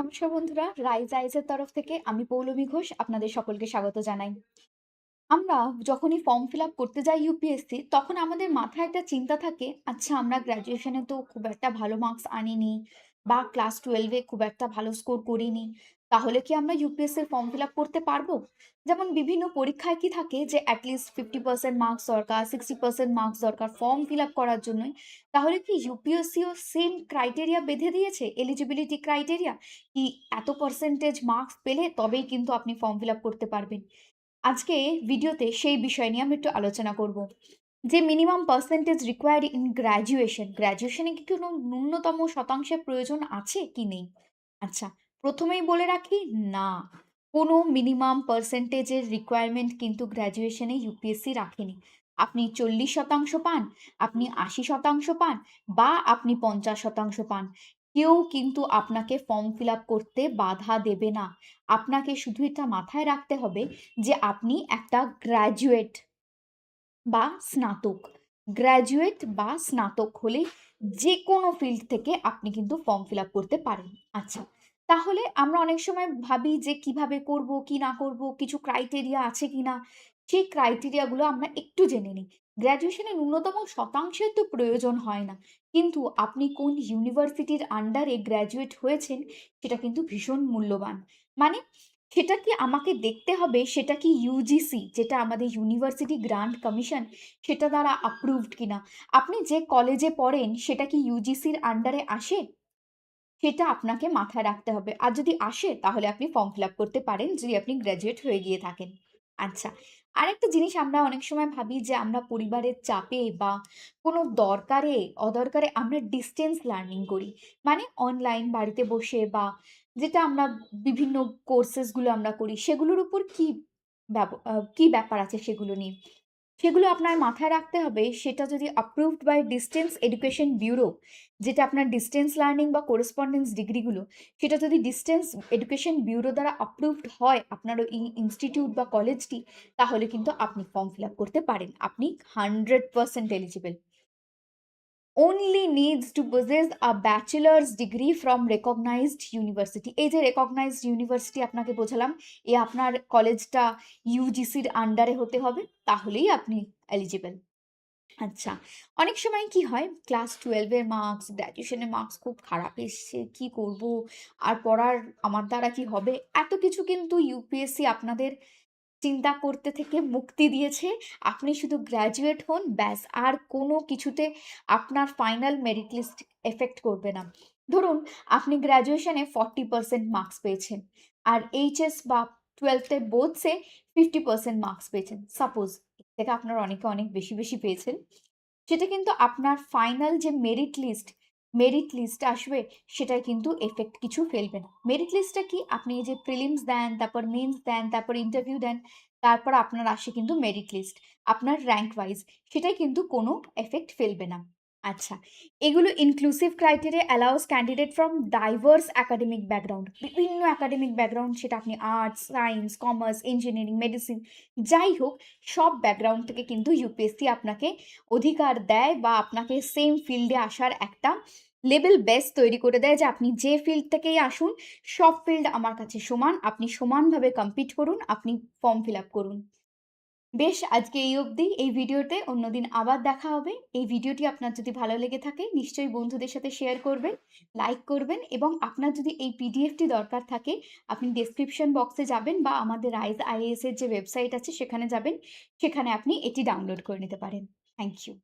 নমস্কার বন্ধুরা, রাইজ আইজের তরফ থেকে আমি পৌলমী ঘোষ আপনাদের সকলকে স্বাগত জানাই। আমরা যখনই ফর্ম ফিল আপ করতে যাই ইউপিএসসি, তখন আমাদের মাথায় একটা চিন্তা থাকে, আচ্ছা আমরা গ্র্যাজুয়েশনে তো খুব একটা ভালো মার্কস আনিনি বা ক্লাস 12 এ খুব একটা ভালো স্কোর করিনি, তাহলে কি আমরা ইউপিএসসির ফর্ম ফিল আপ করতে পারবো? যেমন বিভিন্ন পরীক্ষায় কি থাকে যে অ্যাটলিস্ট 50% মার্কস দরকার, 60% মার্কস দরকার ফর্ম ফিল আপ করার জন্যই। তাহলে কি ইউপিএসসিও সেম ক্রাইটেরিয়া বেঁধে দিয়েছে, এলিজিবিলিটি ক্রাইটেরিয়া, কি এত পার্সেন্টেজ মার্কস পেলে তবেই কিন্তু আপনি ফর্ম ফিল আপ করতে পারবেন? আজকে ভিডিওতে সেই বিষয় নিয়ে আমি একটু আলোচনা করব যে মিনিমাম পার্সেন্টেজ রিকোয়ার্ড ইন গ্র্যাজুয়েশনে কি কোনো ন্যূনতম শতাংশের প্রয়োজন আছে কি নেই? আচ্ছা, প্রথমেই বলে রাখি, না, কোনো মিনিমাম পার্সেন্টেজের রিকোয়ারমেন্ট কিন্তু গ্র্যাজুয়েশনে ইউপিএসসি রাখেনি। আপনি 40% পান, আপনি 80% পান বা আপনি 50% পান, কেউ কিন্তু আপনাকে ফর্ম ফিল আপ করতে বাধা দেবে না। আপনাকে শুধু এটা মাথায় রাখতে হবে যে আপনি একটা গ্র্যাজুয়েট বা স্নাতক। গ্র্যাজুয়েট বা স্নাতক হলেই যেকোনো ফিল্ড থেকে আপনি কিন্তু ফর্ম ফিল আপ করতে পারেন। আচ্ছা, তাহলে আমরা অনেক সময় ভাবি যে কিভাবে করব, কি না করব, কিছু ক্রাইটেরিয়া আছে কিনা? সেই ক্রাইটেরিয়াগুলো আমরা একটু জেনে নিই। গ্র্যাজুয়েশনে ন্যূনতম শতাংশের তো প্রয়োজন হয় না। কিন্তু আপনি কোন ইউনিভার্সিটির আন্ডারে গ্র্যাজুয়েট হয়েছেন সেটা কিন্তু ভীষণ মূল্যবান। মানে সেটা কি আমাকে দেখতে হবে, সেটা কি ইউজিসি, যেটা আমাদের ইউনিভার্সিটি গ্রান্ট কমিশন, সেটা দ্বারা অ্যাপ্রুভড কিনা। আপনি যে কলেজে পড়েন সেটা কি ইউজিসির আন্ডারে আসে? সেটা আপনাকে মাথায় রাখতে হবে। আর যদি আসে তাহলে আপনি ফর্ম ফিল আপ করতে পারেন, যদি আপনি গ্র্যাজুয়েট হয়ে গিয়ে থাকেন। আচ্ছা, আরেকটা জিনিস আমরা অনেক সময় ভাবি যে আমরা পরিবারের চাপে বা কোনো দরকারে অদরকারে আমরা ডিসট্যান্স লার্নিং করি। মানে অনলাইন বাড়িতে বসে বা যেটা আমরা বিভিন্ন কোর্সেস গুলো আমরা করি সেগুলোর উপর কি ব্যাপার আছে সেগুলো নিয়ে। সেগুলো আপনার মাথায় রাখতে হবে, সেটা যদি approved by distance education bureau, যেটা আপনার ডিসট্যান্স লার্নিং বা করেসপন্ডেন্স ডিগ্রিগুলো, সেটা যদি ডিসট্যান্স এডুকেশন ব্যুরো দ্বারা অ্যাপ্রুভড হয় আপনার ওই ইনস্টিটিউট বা কলেজটি, তাহলে কিন্তু আপনি ফর্ম ফিল আপ করতে পারেন। আপনি 100% eligible. only needs to possess a bachelor's degree from recognized university। এই যে recognized university আপনাকে বোঝালাম, এ আপনার কলেজটা ইউজিসির আন্ডারে হতে হবে, তাহলেই আপনি এলিজিবল। আচ্ছা, অনেক সময় কি হয়, ক্লাস 12 এর মার্কস, গ্র্যাজুয়েশনের মার্কস খুব খারাপ এসছে, কি করব? আর পড়ার আমার দ্বারা কি হবে? এত কিছু কিন্তু ইউপিএসসি আপনাদের চিন্তা করতে থেকে মুক্তি দিয়েছে। আপনি শুধু গ্র্যাজুয়েট হন, ব্যাস। আর কোনো কিছুতে আপনার ফাইনাল মেরিট লিস্ট এফেক্ট করবে না। ধরুন আপনি গ্র্যাজুয়েশনে 40% মার্কস পেয়েছেন। আর এইচএস বা 12th এ বোর্ডসে 50% মার্কস পেয়েছেন। সাপোজ এর থেকে আপনার অনেকে অনেক বেশি পেয়েছেন। সেটা কিন্তু আপনার ফাইনাল যে মেরিট লিস্ট আসবে সেটায় কিন্তু এফেক্ট কিছু ফেলবে না। মেরিট লিস্টটা কি? আপনি এই যে প্রিলিমস দেন, তারপর মেইনস দেন, তারপর ইন্টারভিউ দেন, তারপর আপনার আসে কিন্তু মেরিট লিস্ট। আপনার র‍্যাংক ওয়াইজ সেটাই কিন্তু কোনো এফেক্ট ফেলবে না। আচ্ছা, এগুলো inclusive criteria allows candidate from diverse academic background. বিভিন্ন একাডেমিক ব্যাকগ্রাউন্ড, সেটা আপনি arts, science, commerce, engineering, medicine, যাই হোক, সব ব্যাকগ্রাউন্ড থেকে কিন্তু ইউপিএসসি আপনাকে অধিকার দেয় বা আপনাকে সেম ফিল্ডে আসার একটা লেভেল বেস তৈরি করে দেয় যে আপনি যে ফিল্ড থেকেই আসুন, সব ফিল্ড আমার কাছে সমান। আপনি সমানভাবে কম্পিট করুন, আপনি ফর্ম ফিল আপ করুন। বেশ, আজকে এই অবধি এই ভিডিওতে। অন্যদিন আবার দেখা হবে। এই ভিডিওটি আপনার যদি ভালো লেগে থাকে নিশ্চয়ই বন্ধুদের সাথে শেয়ার করবেন, লাইক করবেন, এবং আপনার যদি এই পিডিএফটি দরকার থাকে আপনি ডেসক্রিপশন বক্সে যাবেন বা আমাদের রাইজ আইএএস এর যে ওয়েবসাইট আছে সেখানে যাবেন। সেখানে আপনি এটি ডাউনলোড করে নিতে পারেন। Thank you.